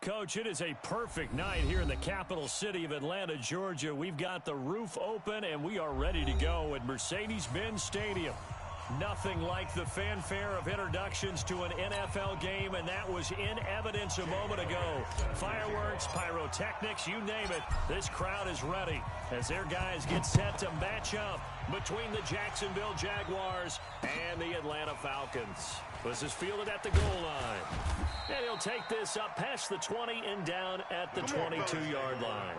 Coach, it is a perfect night here in the capital city of Atlanta, Georgia. We've got the roof open, and we are ready to go at Mercedes-Benz Stadium. Nothing like the fanfare of introductions to an NFL game, and that was in evidence a moment ago. Fireworks, pyrotechnics, you name it. This crowd is ready as their guys get set to match up between the Jacksonville Jaguars and the Atlanta Falcons. This is fielded at the goal line. And he'll take this up past the 20 and down at the 22-yard line.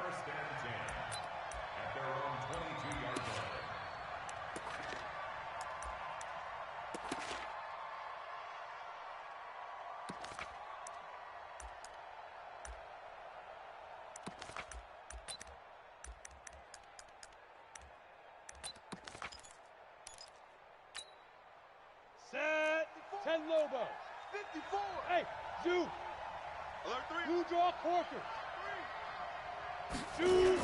Set, 10 Lobos. 54. Hey, Zoo. Alert 3. Blue draw Corker. Zoo.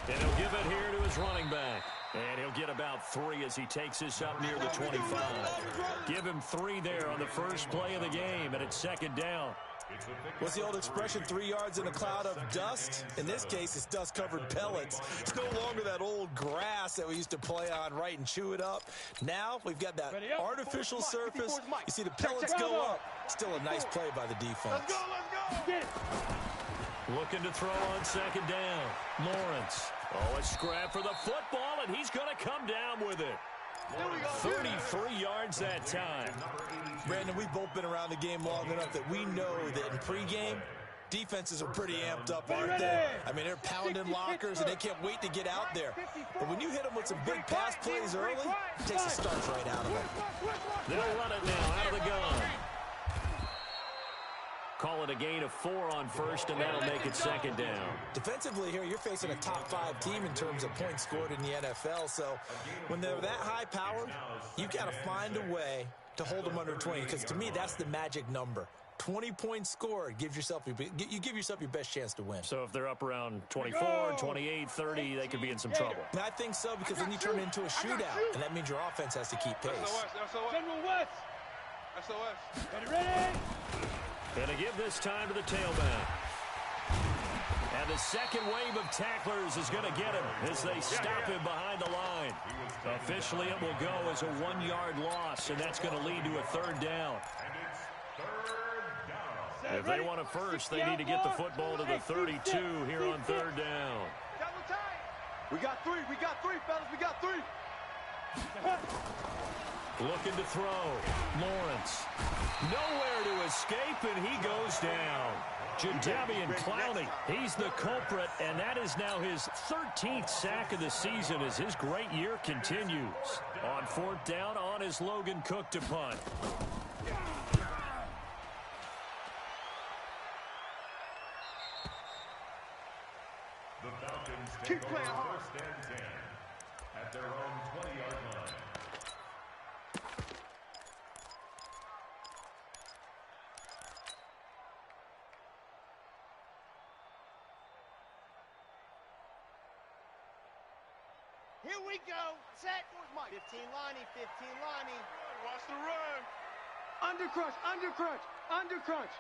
And he'll give it here to his running back. And he'll get about 3 as he takes this up near the 25. Give him 3 there on the first play of the game, and it's second down. What's the old expression, 3 yards in a cloud of dust? In this case, it's dust-covered pellets. It's no longer that old grass that we used to play on, right, and chew it up. Now we've got that artificial surface. You see the pellets go up. Still a nice play by the defense. Let's go, let's go. Get it. Looking to throw on second down. Lawrence. Oh, a scrap for the football, and he's going to come down with it. 33 yards that time. Brandon, we've both been around the game long enough that we know that in pregame, defenses are pretty amped up, aren't they? I mean, they're pounding lockers, and they can't wait to get out there. But when you hit them with some big pass plays early, it takes the starch right out of them. They'll run it now out of the gun. Call it a gain of 4 on first, and that'll make it second down. Defensively here, you're facing a top-5 team in terms of points scored in the NFL. So when they're that high-powered, you've got to find a way to hold them under 20, because to me, that's the magic number. 20 points scored, you give yourself your best chance to win. So if they're up around 24, 28, 30, they could be in some trouble. And I think so, because then you turn it into a shootout, and that means your offense has to keep pace. General West. SOS. Ready. And to give this time to the tailback. And the second wave of tacklers is going to get him as they stop him behind the line. Officially, it will go as a 1-yard loss, and that's going to lead to a third down. If they want it first, they need to get the football to the 32 here on third down. We got 3, fellas, we got 3. Looking to throw. Lawrence. Nowhere to escape, and he goes down. Jadeveon Clowney, he's the culprit, and that is now his 13th sack of the season as his great year continues. On fourth down, on is Logan Cook to punt. The Falcons Keep take playing over hard. first and 10 at their own 20-yard line. Here we go. Set. 15 Lonnie, 15 Lonnie. Watch the run. Under crunch.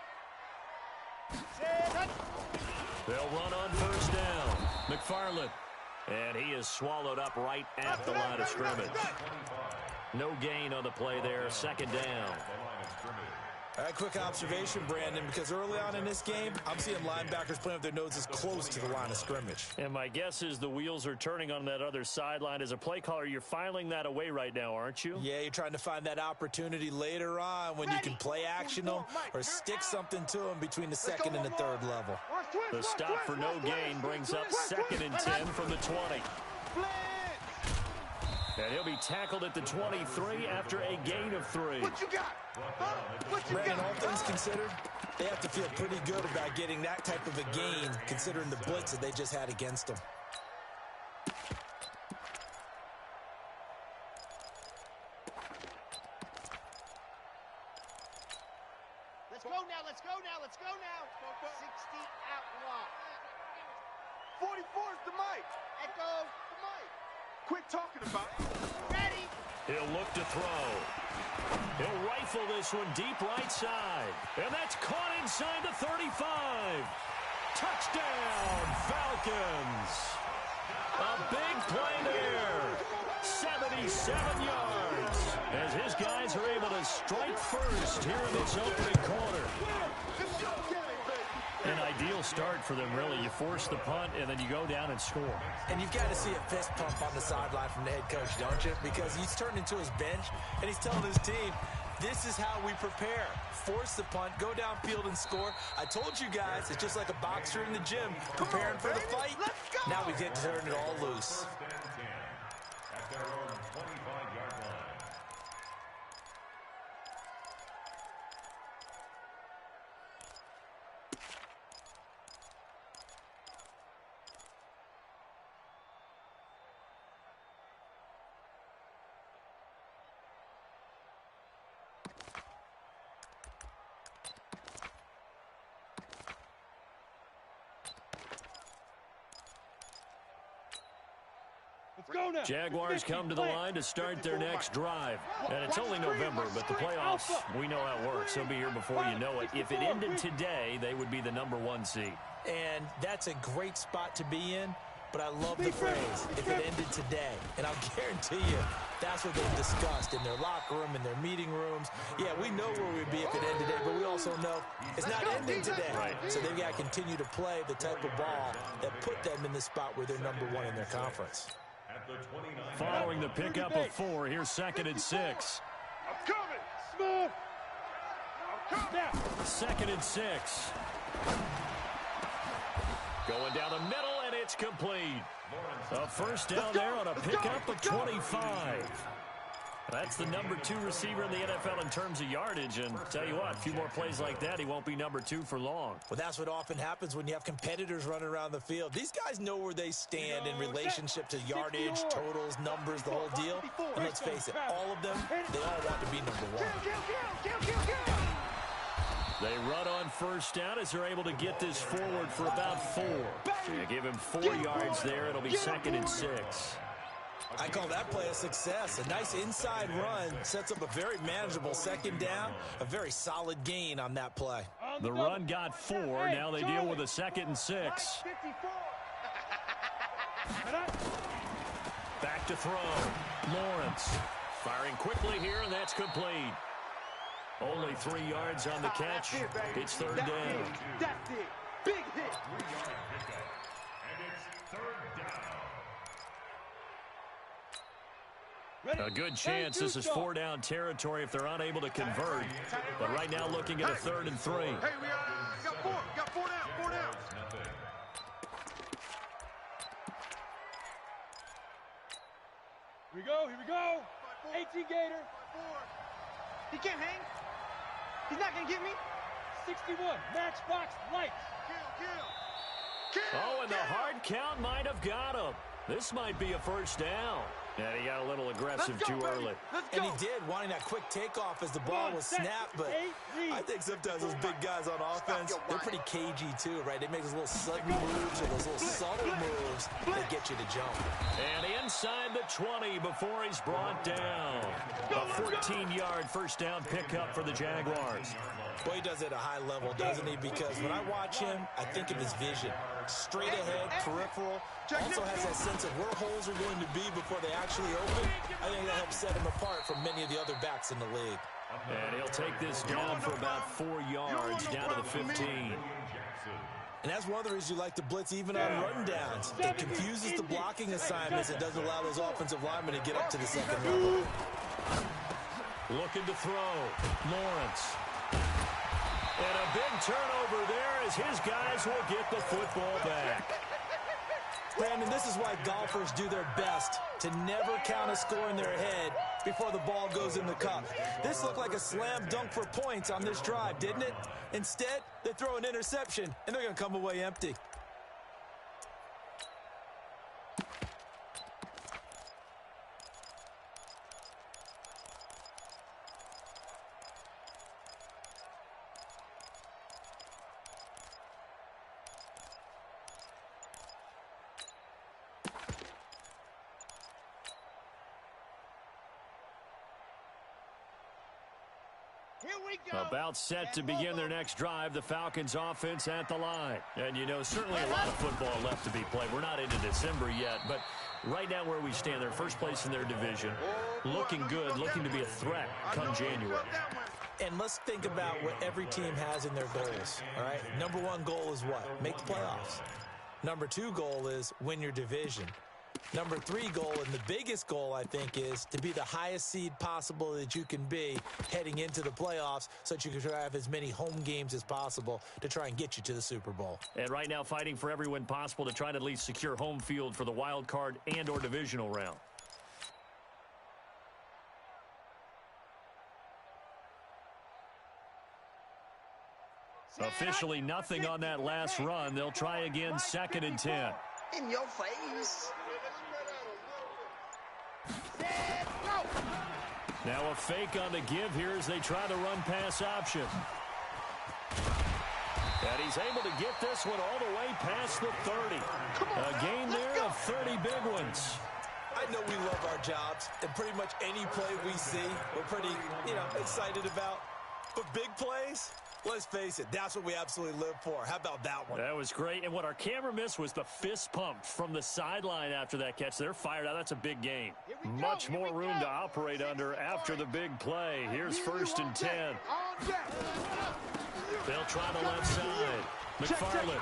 Set. They'll run on first down. McFarland. And he is swallowed up right at the line of scrimmage. No gain on the play there. Second down. All right, quick observation, Brandon, because early on in this game, I'm seeing linebackers playing with their noses close to the line of scrimmage. And my guess is the wheels are turning on that other sideline. As a play caller, you're filing that away right now, aren't you? Yeah, you're trying to find that opportunity later on when you can play action them or stick something to them between the second and the third level. The stop for no gain brings up second and 10 from the 20. And he'll be tackled at the 23 after a gain of 3. What you got? Brandon, all things considered, they have to feel pretty good about getting that type of a gain considering the blitz that they just had against them. Let's go now. 60 outlaw. 44's the mic. Echo, the mic. Quit talking about it. Ready. He'll look to throw. He'll rifle this one deep right side. And that's caught inside the 35. Touchdown, Falcons. A big play there. 77 yards. As his guys are able to strike first here in this opening quarter. An ideal start for them, really. You force the punt, and then you go down and score. And you've got to see a fist pump on the sideline from the head coach, don't you? Because he's turned into his bench, and he's telling his team, this is how we prepare. Force the punt, go downfield and score. I told you guys, it's just like a boxer in the gym, preparing for the fight. Now we get to turn it all loose. At their own 25-yard line. Jaguars come to the line to start their next drive. And it's only November, but the playoffs, we know how it works. They'll be here before you know it. If it ended today, they would be the #1 seed. And that's a great spot to be in, but I love the phrase, if it ended today. And I'll guarantee you, that's what they've discussed in their locker room, in their meeting rooms. Yeah, we know where we'd be if it ended today, but we also know it's not ending today. Right. So they've got to continue to play the type of ball that put them in the spot where they're #1 in their conference. Following the pickup of 4, here's 2nd and 6. I'm coming. Smooth. I'm coming. 2nd and 6. Going down the middle, and it's complete. A first down there on a pickup of 25. That's the #2 receiver in the NFL in terms of yardage. And tell you what, a few more plays like that, he won't be #2 for long. Well, that's what often happens when you have competitors running around the field. These guys know where they stand in relationship to yardage, totals, numbers, the whole deal. And let's face it, all of them, they all want to be #1. They run on first down as they're able to get this forward for about 4. So you give him 4 yards there. It'll be 2nd and 6. I call that play a success. A nice inside run sets up a very manageable 2nd down. A very solid gain on that play. The run got 4. Now they deal with a 2nd and 6. Back to throw. Lawrence firing quickly here, and that's complete. Only 3 yards on the catch. It's 3rd down. That's it. Big hit. 3-yard pickup. And it's 3rd down. A good chance this is 4-down territory if they're unable to convert. But right now looking at a 3rd and 3. Hey, we got 4. Got 4 down. 4 down. Here we go. 18 Gator. He can't hang. He's not going to get me. 61. Matchbox lights. Kill. Oh, and the hard count might have got him. This might be a first down. And he got a little aggressive too early. And he did, wanting that quick takeoff as the ball was snapped. But I think sometimes those big guys on offense, they're pretty cagey too, right? They make those little sudden moves or those little subtle moves that get you to jump. And inside the 20 before he's brought down. A 14-yard first down pickup for the Jaguars. Well, he does it at a high level, doesn't he? Because when I watch him, I think of his vision. Straight ahead, peripheral. Also has that sense of where holes are going to be before they actually open. I think that helps set him apart from many of the other backs in the league. And he'll take this down for about 4 yards down to the 15. And that's one of the reasons you like to blitz even on run downs. It confuses the blocking assignments. It doesn't allow those offensive linemen to get up to the second level. Looking to throw. Lawrence. And a big turnover there as his guys will get the football back. Brandon, this is why golfers do their best to never count a score in their head before the ball goes in the cup. This looked like a slam dunk for points on this drive, didn't it? Instead, they throw an interception, and they're going to come away empty. Here we go. About set to begin their next drive, the Falcons offense at the line. And, you know, certainly a lot of football left to be played. We're not into December yet, but right now where we stand, they're first place in their division. Looking good, looking to be a threat come January. And let's think about what every team has in their goals, all right? Number one goal is what? Make the playoffs. Number two goal is win your division. Number three goal, and the biggest goal, I think, is to be the highest seed possible that you can be heading into the playoffs so that you can have as many home games as possible to try and get you to the Super Bowl. And right now fighting for every win possible to try to at least secure home field for the wild card and or divisional round. Officially nothing on that last run. They'll try again, 2nd and 10. In your face. Now a fake on the give here as they try the run-pass option. And he's able to get this one all the way past the 30. A gain there of 30 big ones. I know we love our jobs, and pretty much any play we see, we're pretty, excited about. But big plays, let's face it, that's what we absolutely live for. How about that one? That was great. And what our camera missed was the fist pump from the sideline after that catch. They're fired out. That's a big gain. Much more room to operate under after the big play. Here's 1st and 10. They'll try the left side. McFarland.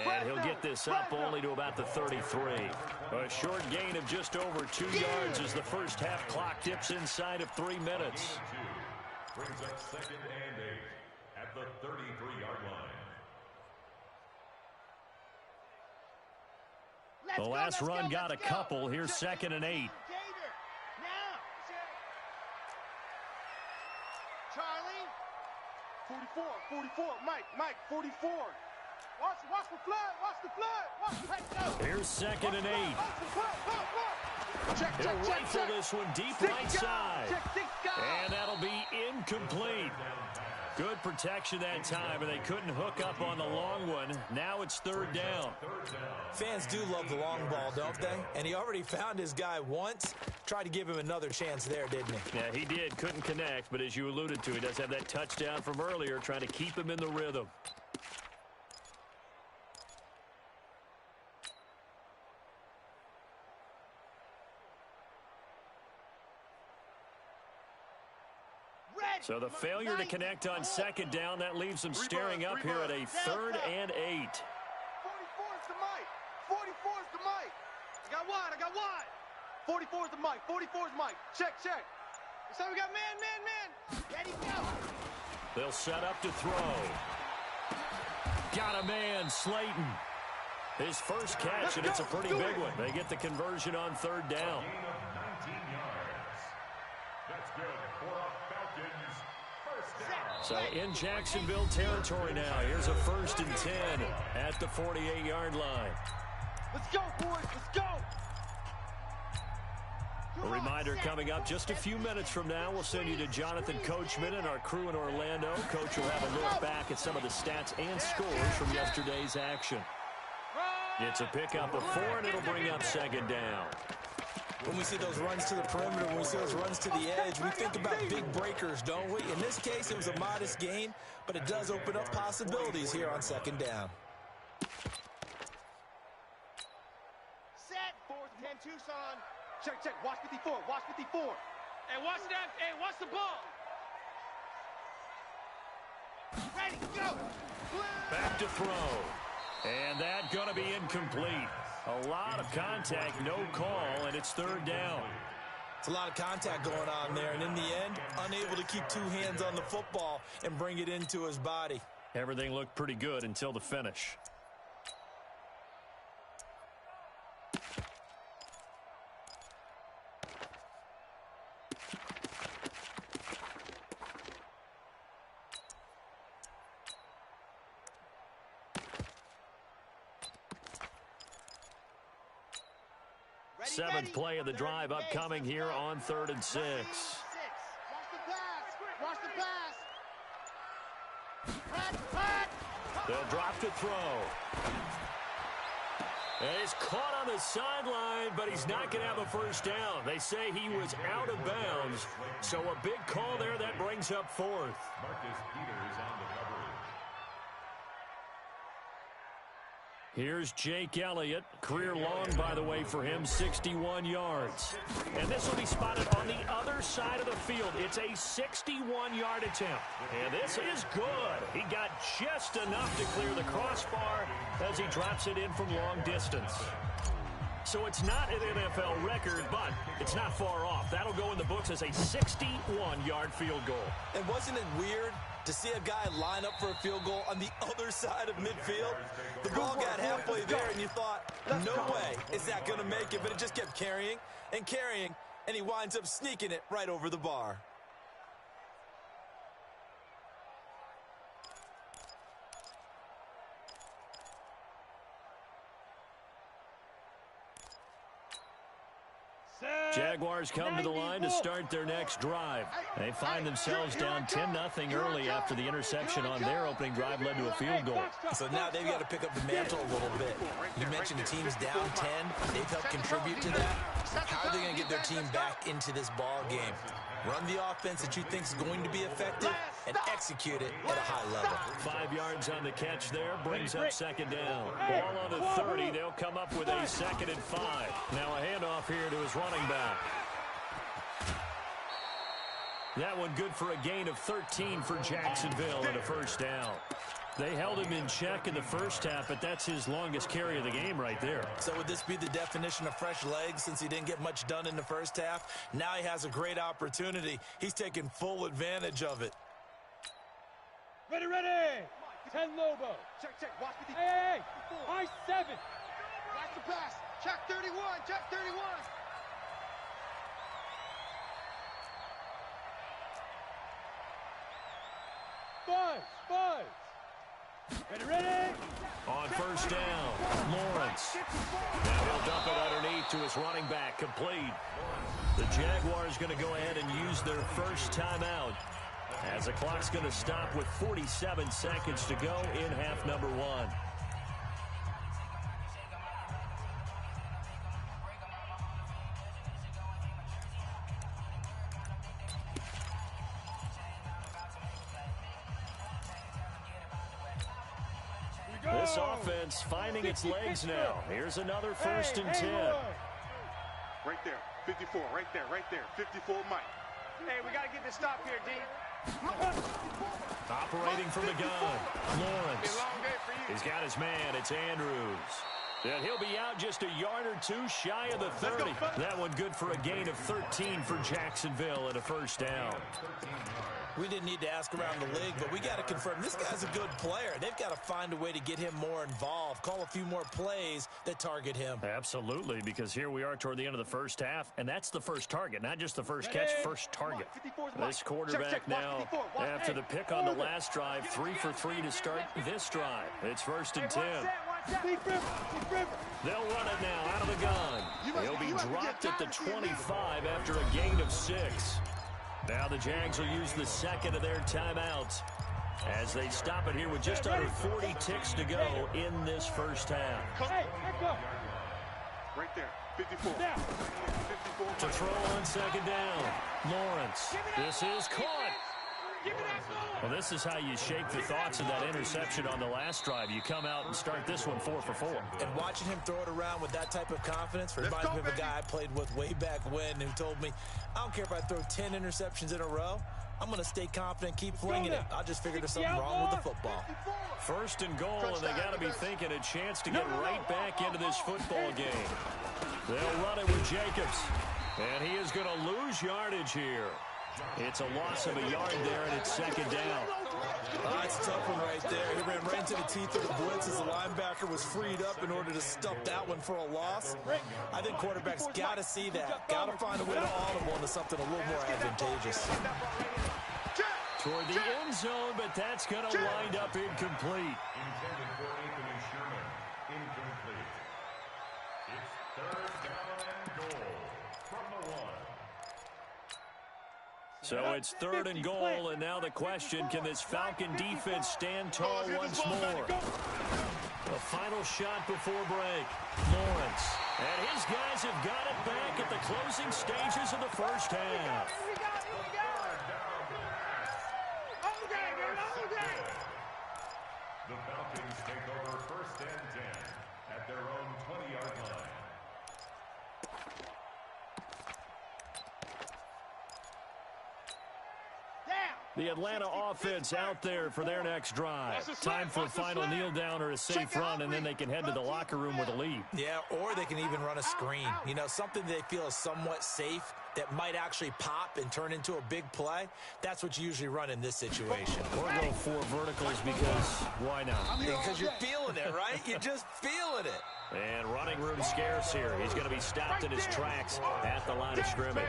And he'll get this up only to about the 33. A short gain of just over 2 yards as the first half clock dips inside of 3 minutes. Brings up 2nd and 8 at the 33-yard line. The last run got a couple. Here's 2nd and 8. Charlie. 44, Mike, 44. Watch the flood, watch the flood. Here's 2nd and 8. He'll rifle this one deep right side. And that'll be incomplete. Good protection that time, and they couldn't hook up on the long one. Now it's 3rd down. Fans do love the long ball, don't they? And he already found his guy once. Tried to give him another chance there, didn't he? Yeah, he did. Couldn't connect, but as you alluded to, he does have that touchdown from earlier, trying to keep him in the rhythm. So the failure to connect on 2nd down, that leaves them staring up here at a 3rd and 8. 44 is the Mike. 44 is the Mike. I got wide. 44 is the Mike. 44 is Mike. Check. So we got man. Ready, go. They'll set up to throw. Got a man, Slayton. His first catch, and it's a pretty big one. They get the conversion on 3rd down. Gain of 19 yards. That's good for a Falcons first down. So in Jacksonville territory now. Here's a 1st and 10 at the 48-yard line. Let's go, boys. Let's go. A reminder coming up just a few minutes from now. We'll send you to Jonathan Coachman and our crew in Orlando. Coach will have a look back at some of the stats and scores from yesterday's action. It's a pickup of 4, and it'll bring up 2nd down. When we see those runs to the perimeter, when we see those runs to the edge, we think about big breakers, don't we? In this case, it was a modest gain, but it does open up possibilities here on 2nd down. Set. 4th 10, Tucson. Check. Watch 54. Hey, watch that. Hey, watch the ball. Ready, go. Back to throw. And that going to be incomplete. A lot of contact, no call, and it's 3rd down. It's a lot of contact going on there, and in the end, unable to keep 2 hands on the football and bring it into his body. Everything looked pretty good until the finish. Seventh play of the drive upcoming here on 3rd and 6. Watch the pass. They'll drop to throw. And he's caught on the sideline, but he's not going to have a first down. They say he was out of bounds, so a big call there that brings up fourth. Marcus Peters on the coverage. Here's Jake Elliott. Career long, by the way, for him, 61 yards. And this will be spotted on the other side of the field. It's a 61-yard attempt. And this is good. He got just enough to clear the crossbar as he drops it in from long distance. So it's not an NFL record, but it's not far off. That'll go in the books as a 61-yard field goal. And wasn't it weird to see a guy line up for a field goal on the other side of midfield? The ball got halfway there, and you thought, no way is that going to make it, but it just kept carrying and carrying, and he winds up sneaking it right over the bar. Jaguars come to the line to start their next drive. They find themselves down 10-0 early after the interception on their opening drive led to a field goal. So now they've got to pick up the mantle a little bit. You mentioned the team's down 10. They've helped contribute to that. How are they going to get their team back into this ball game? Run the offense that you think is going to be effective and execute it at a high level. 5 yards on the catch there, brings up second down. Ball on the 30, they'll come up with a 2nd and 5. Now a handoff here to his running back. That one good for a gain of 13 for Jacksonville and a first down. They held him in check in the first half, but that's his longest carry of the game right there. So would this be the definition of fresh legs since he didn't get much done in the first half? Now he has a great opportunity. He's taking full advantage of it. Ready, ready. 10 Lobo. Check, watch the Hey, high 7. Watch the pass. Check 31, check 31. Five. Ready. On first down, Lawrence. Now he'll dump it underneath to his running back, complete. The Jaguars going to go ahead and use their first timeout as the clock's going to stop with 47 seconds to go in half number 1. This offense finding its legs now. Here's another 1st and 10. Right there, 54, right there, 54 Mike. Hey, we got to get this stop here, D. Operating from the gun, Lawrence. He's got his man, it's Andrews. And he'll be out just a yard or two shy of the 30. That one good for a gain of 13 for Jacksonville and a first down. We didn't need to ask around the league, but we got to confirm this guy's a good player. They've got to find a way to get him more involved, call a few more plays that target him. Absolutely, because here we are toward the end of the first half, and that's the first target, not just the first catch, first target. This quarterback now, after the pick on the last drive, 3 for 3 to start this drive. It's 1st and 10. They'll run it now out of the gun. He'll be dropped at the 25 after a gain of 6. Now the Jags will use the 2nd of their timeouts as they stop it here with just under 40 ticks to go in this first half. Right there, 54. 54 To throw on 2nd down, Lawrence. This is caught. Well, this is how you shake the thoughts of that interception on the last drive. You come out and start this one 4 for 4. And watching him throw it around with that type of confidence reminds me of a guy I played with way back when who told me, I don't care if I throw 10 interceptions in a row. I'm going to stay confident, keep flinging it. I just figured there's something wrong with the football. 1st and goal, and they got to be thinking a chance to get right back into this football game. They'll run it with Jacobs, and he is going to lose yardage here. It's a loss of a yard there, and it's 2nd down. That's a tough one right there. He ran right into the teeth of the blitz as the linebacker was freed up in order to stuff that one for a loss. I think quarterbacks got to see that. Got to find a way to audible into something a little more advantageous. Toward the end zone, but that's going to wind up incomplete. Intended for Anthony Sherman. Incomplete. It's 3rd down and goal from the 1. So it's 3rd and goal, and now the question, can this Falcon defense stand tall once more? The final shot before break. Lawrence. And his guys have got it back at the closing stages of the first half. The Falcons take over 1st and 10 at their own 20-yard line. The Atlanta offense out there for their next drive. Time for a final kneel down or a safe run, and then they can head to the locker room with a lead. Yeah, or they can even run a screen. You know, something they feel is somewhat safe that might actually pop and turn into a big play. That's what you usually run in this situation. Or go 4 verticals because why not? Because you're feeling it, right? You're just feeling it. And running room scarce here. He's going to be stopped in his tracks at the line of scrimmage.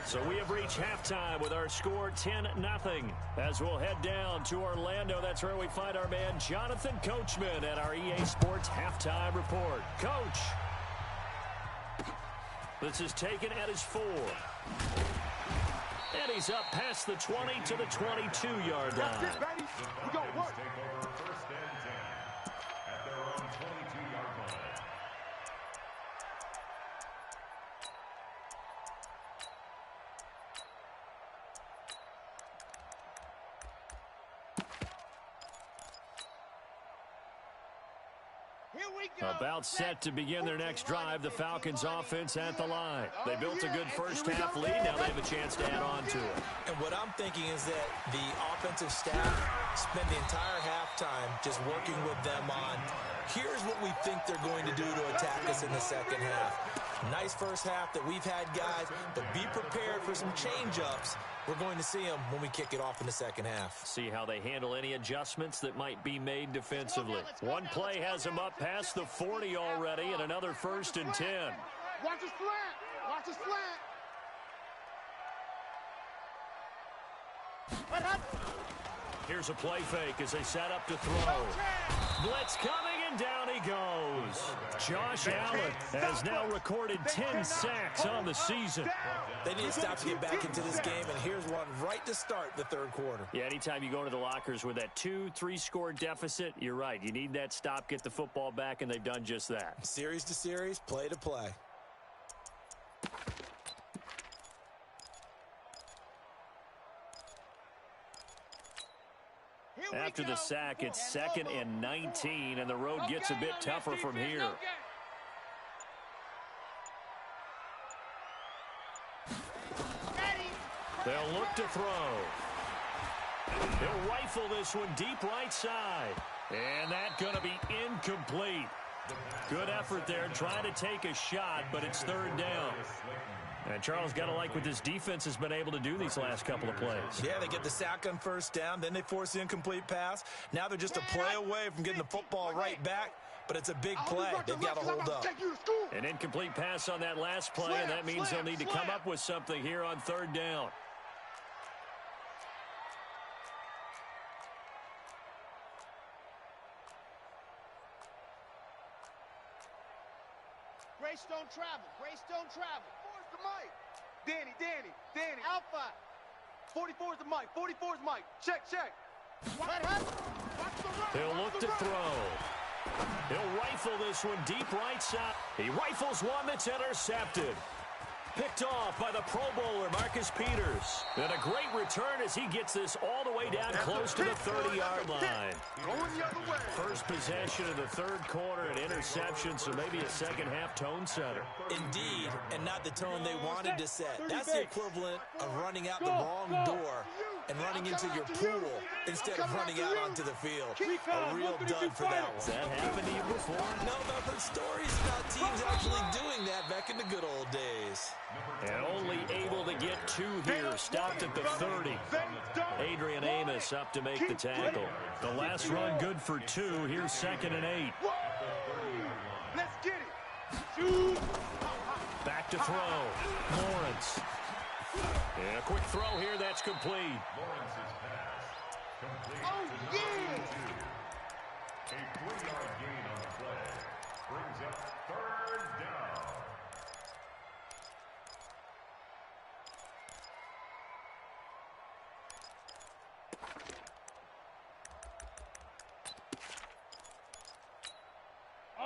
So we have reached halftime with our score 10-0. As we'll head down to Orlando, that's where we find our man Jonathan Coachman at our EA Sports Halftime Report. Coach, this is taken at his 4. And he's up past the 20 to the 22-yard line. We go work. Take over 1st and 10 at their own 22-yard line. About set to begin their next drive, the Falcons offense at the line. They built a good first half lead. Now they have a chance to add on to it. And what I'm thinking is that the offensive staff spend the entire halftime just working with them on, here's what we think they're going to do to attack us in the second half. Nice first half that we've had, guys, but be prepared for some change-ups. We're going to see them when we kick it off in the second half. See how they handle any adjustments that might be made defensively. One play has them up past the 40 already, and another 1st and 10. Watch the slant. Watch the slant. Here's a play fake as they set up to throw. Blitz coming, and down he goes. Josh Allen has now recorded 10 sacks on the season. They need to stop to get back into this game, and here's one right to start the 3rd quarter. Yeah, anytime you go into the lockers with that 2-3 score deficit, you're right. You need that stop, get the football back, and they've done just that. Series to series, play to play. After the sack, it's 2nd and 19, and the road gets a bit tougher from here. They'll look to throw. He'll rifle this one deep right side. And that's going to be incomplete. Good effort there trying to take a shot, but it's 3rd down. And Charles, got to like what this defense has been able to do these last couple of plays. Yeah, they get the sack on 1st down, then they force the incomplete pass. Now they're just a play away from getting the football right back, but it's a big play. They've got to hold up. An incomplete pass on that last play, and that means they'll need to come up with something here on 3rd down. Grace don't travel. Grace don't travel. 44's the mic. Danny. Alpha. 44's the mic. 44's mic. Check. He'll look to throw. He'll rifle this one deep right side. He rifles one that's intercepted. Picked off by the Pro Bowler, Marcus Peters. And a great return as he gets this all the way down close to the 30-yard line. Going the other way. First possession of the 3rd quarter, an interception, so maybe a second-half tone setter. Indeed, and not the tone they wanted to set. That's the equivalent of running out the wrong door and running into your pool instead of running out onto the field. A real dud for that one. Has that happened to you before? No, but I've heard stories about teams actually doing that back in the good old days. And only able to get 2 here, stopped at the 30. Adrian Amos up to make the tackle. The last run good for 2. Here's 2nd and 8. Let's get it. Back to throw. Lawrence. And a quick throw here, that's complete. Lawrence's pass complete Oh, to yeah. A 3-yard gain on the play brings up 3rd down.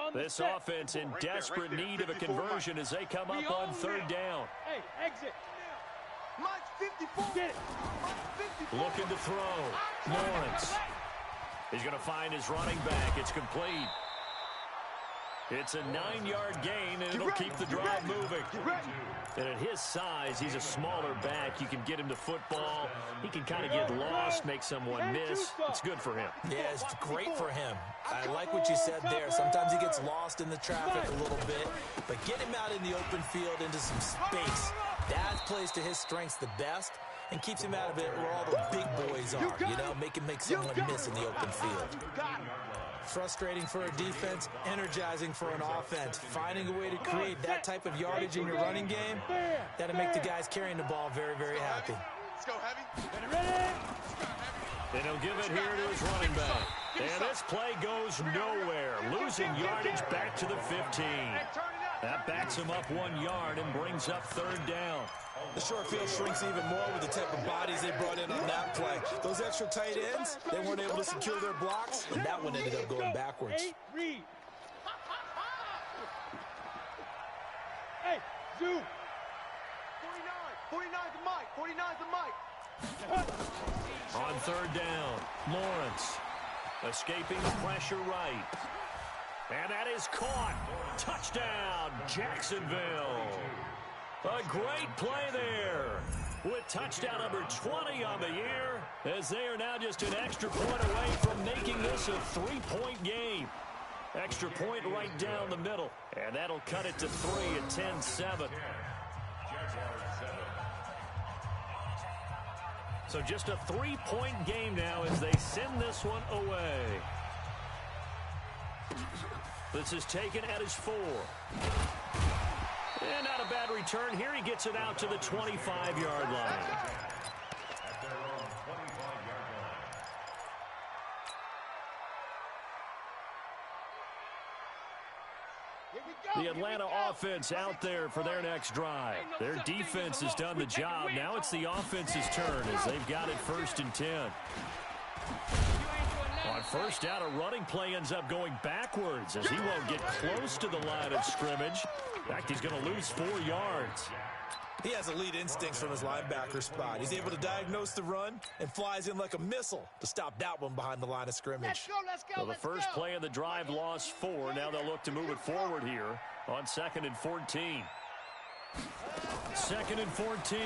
on the This set. offense in Right there, desperate right there. need of a 54 conversion as they come We up on own third it. down. Hey, exit. Mike's 54. Get it. Mike's 54. Looking to throw. Lawrence. He's going to find his running back. It's complete. It's a 9-yard gain, and it'll keep the drive moving. And at his size, he's a smaller back. You can get him to football. He can kind of get lost, make someone miss. It's good for him. Yeah, it's great for him. I like what you said there. Sometimes he gets lost in the traffic a little bit, but get him out in the open field into some space. That plays to his strengths the best and keeps him out of it where all the big boys are, you know, make someone miss in the open field. Frustrating for a defense, energizing for an offense. Finding a way to create that type of yardage in your running game, that'll make the guys carrying the ball very, very happy. Let's go, Heavy. And he'll give it here to his running back. And this play goes nowhere. Losing yardage back to the 15. That backs him up 1 yard and brings up third down. The short field shrinks even more with the type of bodies they brought in on that play. Those extra tight ends, they weren't able to secure their blocks, and that one ended up going backwards. Read. Hey, Zoo. 49 to Mike. 49 to Mike. On third down, Lawrence escaping the pressure right. And that is caught. Touchdown, Jacksonville. A great play there with touchdown number 20 on the year, as they are now just an extra point away from making this a 3-point game. Extra point right down the middle, and that'll cut it to 3 at 10-7. So just a 3-point game now as they send this one away. This is taken at his 4. And not a bad return. Here he gets it out to the 25-yard line. The Atlanta offense out there for their next drive. Their defense has done the job. Now it's the offense's turn as they've got it 1st and 10. On first down, a running play ends up going backwards as he won't get close to the line of scrimmage. In fact, he's going to lose 4 yards. He has elite instincts from his linebacker spot. He's able to diagnose the run and flies in like a missile to stop that one behind the line of scrimmage. Let's go, So the first play of the drive lost 4. Now they'll look to move it forward here on 2nd and 14. 2nd and 14.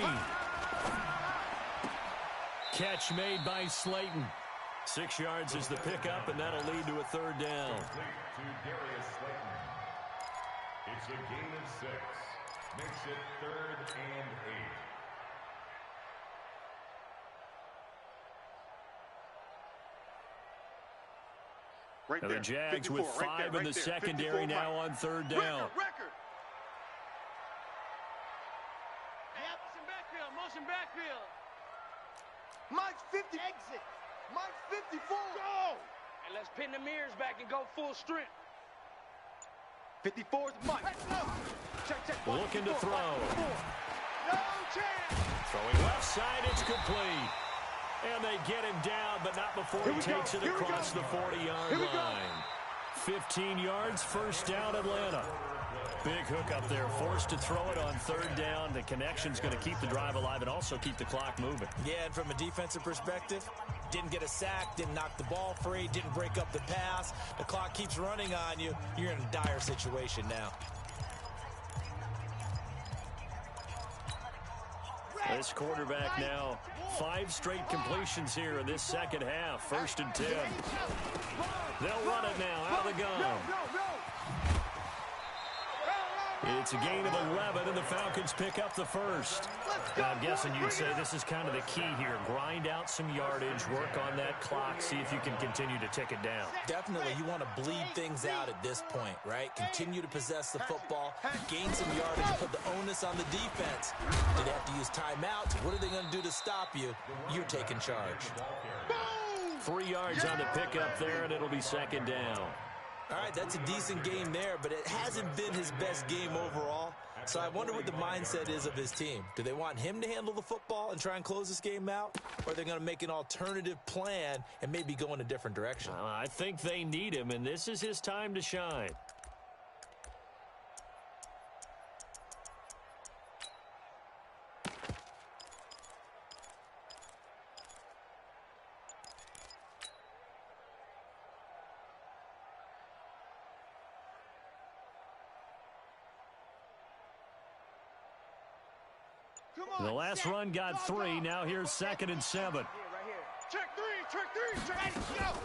Catch made by Slayton. 6 yards is the pickup, and that'll lead to a third down. It's a gain of 6. Makes it 3rd and 8. Right And there. the Jags 54, with right 5 there, in right the there. secondary 54 now Mike. on third down. Record. Yep. Motion backfield. Mike's 50. Exit. Mike's 54. Go. And let's pin the mirrors back and go full strength. 54 is Mike. Let's go. Check. Looking to throw. No chance. Throwing left side, it's complete. And they get him down, but not before he takes it across the 40-yard line. 15 yards, first down, Atlanta. Big hook up there, forced to throw it on third down. The connection's going to keep the drive alive and also keep the clock moving. Yeah, and from a defensive perspective, didn't get a sack, didn't knock the ball free, didn't break up the pass. The clock keeps running on you. You're in a dire situation now. This quarterback now, 5 straight completions here in this second half. 1st and 10. They'll run it now out of the gun. It's a gain of 11, and the Falcons pick up the first. And I'm guessing you'd say this is kind of the key here. Grind out some yardage, work on that clock, see if you can continue to tick it down. Definitely, you want to bleed things out at this point, right? Continue to possess the football, gain some yardage, and put the onus on the defense. Do they have to use timeouts? What are they going to do to stop you? You're taking charge. 3 yards on the pickup there, and it'll be second down. All right, that's a decent game there, but it hasn't been his best game overall. So I wonder what the mindset is of his team. Do they want him to handle the football and try and close this game out? Or are they going to make an alternative plan and maybe go in a different direction? I think they need him, and this is his time to shine. The last run got 3. Now here's 2nd and 7. Right here. Check three, check, go!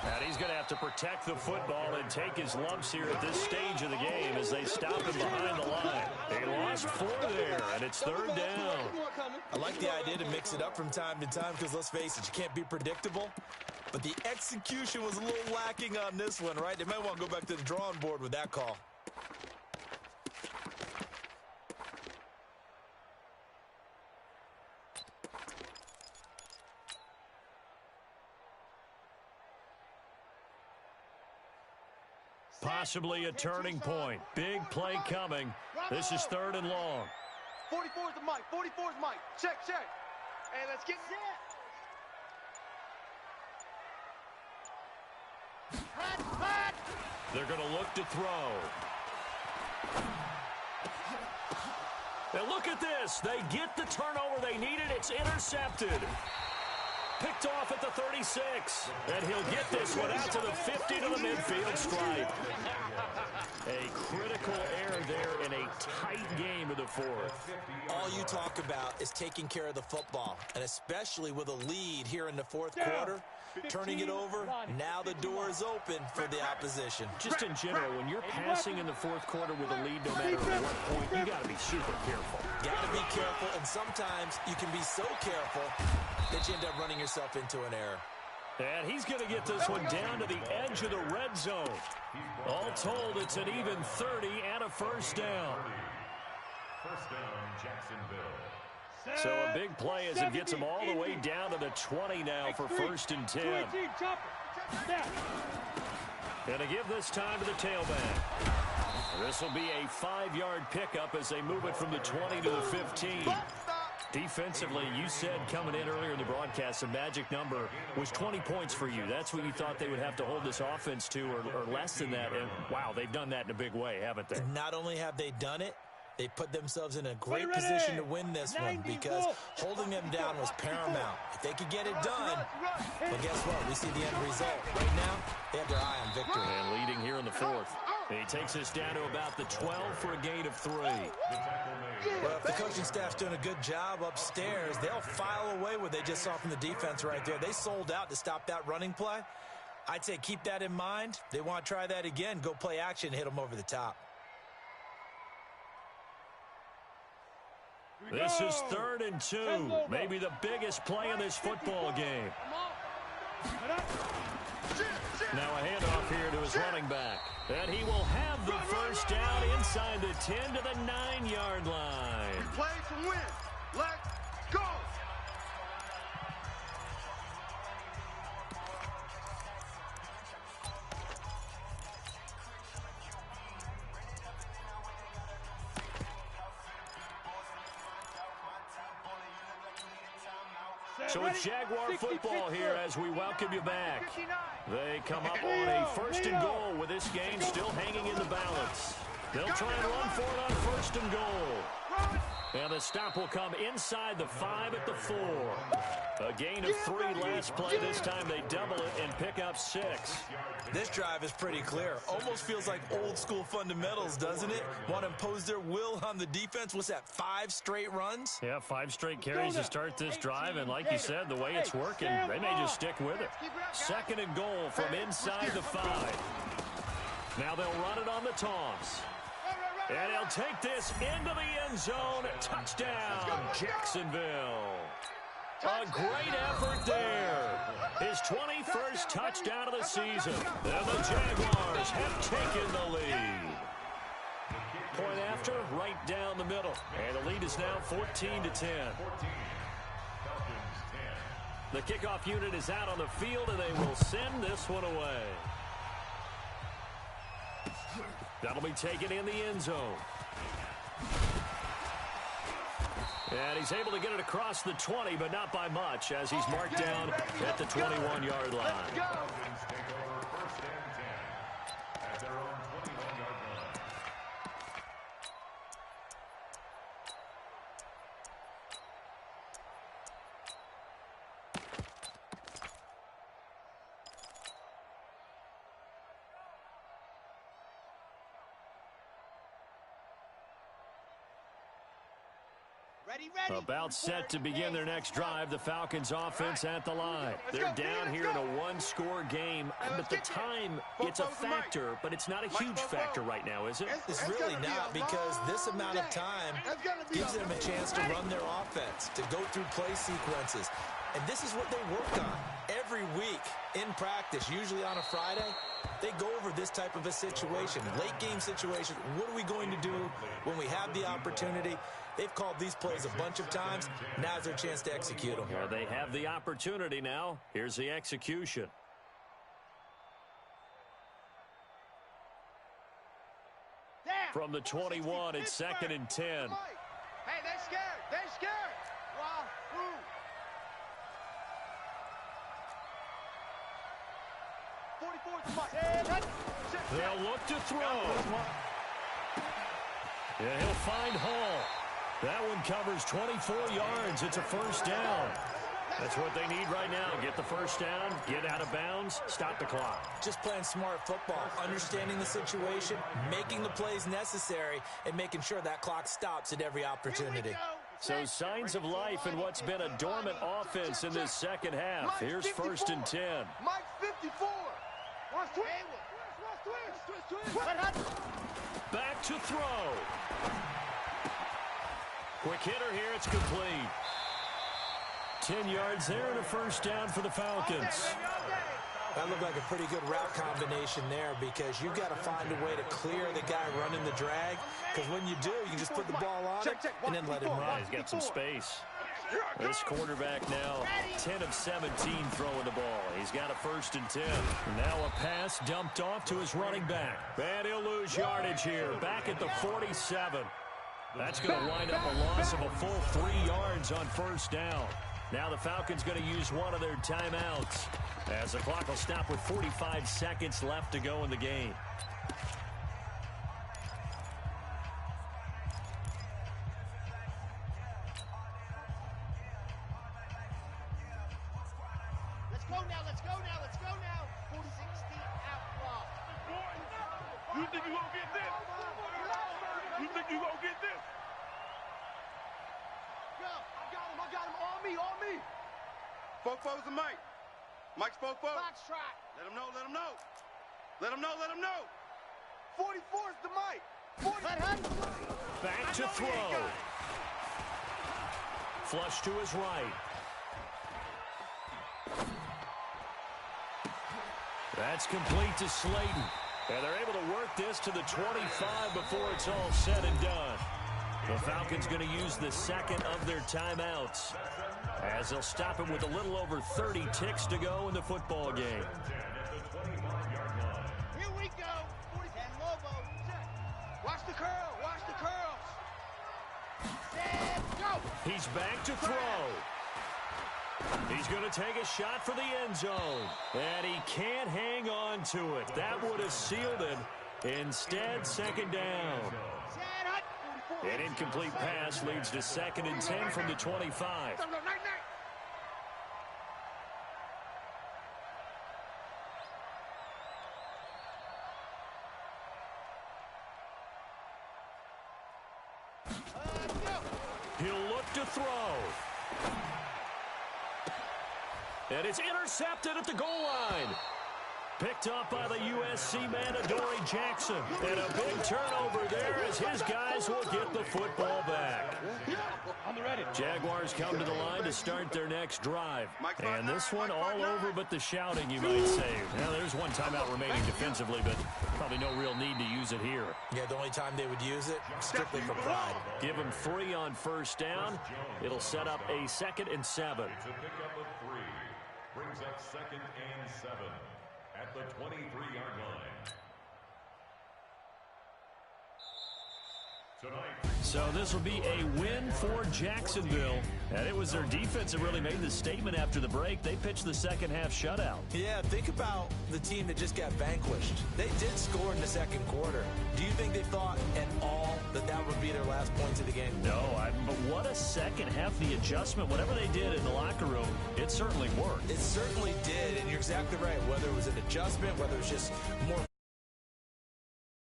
And he's going to have to protect the football and take his lumps here at this stage of the game as they stop him behind the line. They lost 4 there, and it's 3rd down. I like the idea to mix it up from time to time because, let's face it, you can't be predictable. But the execution was a little lacking on this one, right? They might want to go back to the drawing board with that call. Possibly a turning point. Big play coming. This is 3rd and long. 44 is the mic. 44 is Mike. Check. Hey, let's get set. They're going to look to throw. And look at this. They get the turnover they needed. It's intercepted. Picked off at the 36. And he'll get this one out to the 50 to the midfield stripe. A critical error there in a tight game of the 4th. All you talk about is taking care of the football, and especially with a lead here in the 4th quarter, turning it over, now the door is open for the opposition. Just in general, when you're passing in the 4th quarter with a lead, no matter at what point, you got to be super careful. Got to be careful, and sometimes you can be so careful that you end up running yourself into an error. And he's going to get this one down to the edge of the red zone. All told, it's an even 30 and a 1st down. First down, Jacksonville. So a big play as it gets him all the way down to the 20 now for 1st and 10. And to give this time to the tailback. This will be a 5-yard pickup as they move it from the 20 to the 15. Defensively, you said coming in earlier in the broadcast, the magic number was 20 points for you. That's what you thought they would have to hold this offense to, or less than that. And, wow, they've done that in a big way, haven't they? Not only have they done it, they put themselves in a great position to win this one because holding them down was paramount. If they could get it done, well, guess what? We see the end result. Right now, they have their eye on victory. And leading here in the 4th. He takes us down to about the 12 for a gain of 3. Well, if the coaching staff's doing a good job upstairs, they'll file away what they just saw from the defense right there. They sold out to stop that running play. I'd say keep that in mind. They want to try that again. Go play action, hit them over the top. This is 3rd and 2. Maybe the biggest play in this football game. Now a handoff here to his running back. And he will have the 1st down inside the 10 to the 9-yard line. Play to win. Let's go. So it's Jaguar football here as we welcome you back. They come up on a 1st and goal with this game still hanging in the balance. They'll try and run for it on 1st and goal. And the stop will come inside the 5 at the 4. A gain of 3 last play. This time they double it and pick up 6. This drive is pretty clear. Almost feels like old school fundamentals, doesn't it? Want to impose their will on the defense. What's that, 5 straight runs? Yeah, 5 straight carries to start this drive. And like you said, the way it's working, they may just stick with it. 2nd and goal from inside the 5. Now they'll run it on the toss. And he'll take this into the end zone. Touchdown, Jacksonville. A great effort there. His 21st touchdown of the season. And the Jaguars have taken the lead. Point after, right down the middle. And the lead is now 14 to 10. The kickoff unit is out on the field, and they will send this one away. That'll be taken in the end zone. And he's able to get it across the 20, but not by much, as he's marked down at the 21-yard line. About set to begin their next drive. The Falcons offense at the line. They're down here in a one-score game. But the time, it's a factor, but it's not a huge factor right now, is it? It's really not, because this amount of time gives them a chance to run their offense, to go through play sequences. And this is what they work on every week in practice, usually on a Friday. They go over this type of a situation, late game situation. What are we going to do when we have the opportunity? They've called these plays a bunch of times. Now's their chance to execute them. Well, they have the opportunity now. Here's the execution. From the 21, it's 2nd and 10. Hey, they're scared. They're scared. Wow. Ooh. They'll look to throw. Yeah, he'll find Hall. That one covers 24 yards. It's a first down. That's what they need right now. Get the first down, get out of bounds, stop the clock. Just playing smart football, understanding the situation, making the plays necessary, and making sure that clock stops at every opportunity. So signs of life in what's been a dormant offense in this second half. Here's 1st and 10. Mike's 54. Back to throw. Quick hitter here. It's complete. 10 yards there and a first down for the Falcons. That looked like a pretty good route combination there, because you've got to find a way to clear the guy running the drag, because when you do, you just put the ball on it and then let him run. He's got some space. This quarterback now 10 of 17 throwing the ball. He's got a 1st and 10. Now a pass dumped off to his running back. And he'll lose yardage here. Back at the 47. That's going to wind up a loss of a full 3 yards on first down. Now the Falcons going to use one of their timeouts, as the clock will stop with 45 seconds left to go in the game. Let's go now, let's go now, let's go now. 60 out clock. You think you gonna get this? You think you gonna get this? Go. I got him. On me. Fofo's the Mike. Mike's Fofo. Box track. Let him know. Let him know. 44's the Mike. Back to throw. Flush to his right. That's complete to Slayton. And they're able to work this to the 25 before it's all said and done. The Falcons going to use the second of their timeouts, as they'll stop him with a little over 30 ticks to go in the football game. Here we go. 10 Lobo. Watch the curl. Set, go. He's back to throw. He's going to take a shot for the end zone, and he can't hang on to it. That would have sealed it. Instead, second down. An incomplete pass leads to 2nd and 10 from the 25. He'll look to throw. And it's intercepted at the goal line. Picked up by the USC man, Adoree Jackson. And a big turnover there as his guys will get the football back. Jaguars come to the line to start their next drive. And this one all over but the shouting, you might say. Now, there's one timeout remaining defensively, but probably no real need to use it here. Yeah, the only time they would use it, strictly for pride. Give them 3 on first down. It'll set up a 2nd and 7. It's a pickup of 3. Brings up 2nd and 7 at the 23-yard line. So this will be a win for Jacksonville. And it was their defense that really made the statement after the break. They pitched the second half shutout. Yeah, think about the team that just got vanquished. They did score in the second quarter. Do you think they thought at all that that would be their last points of the game? No, but what a second half. The adjustment, whatever they did in the locker room, it certainly worked. It certainly did, and you're exactly right. Whether it was an adjustment, whether it was just more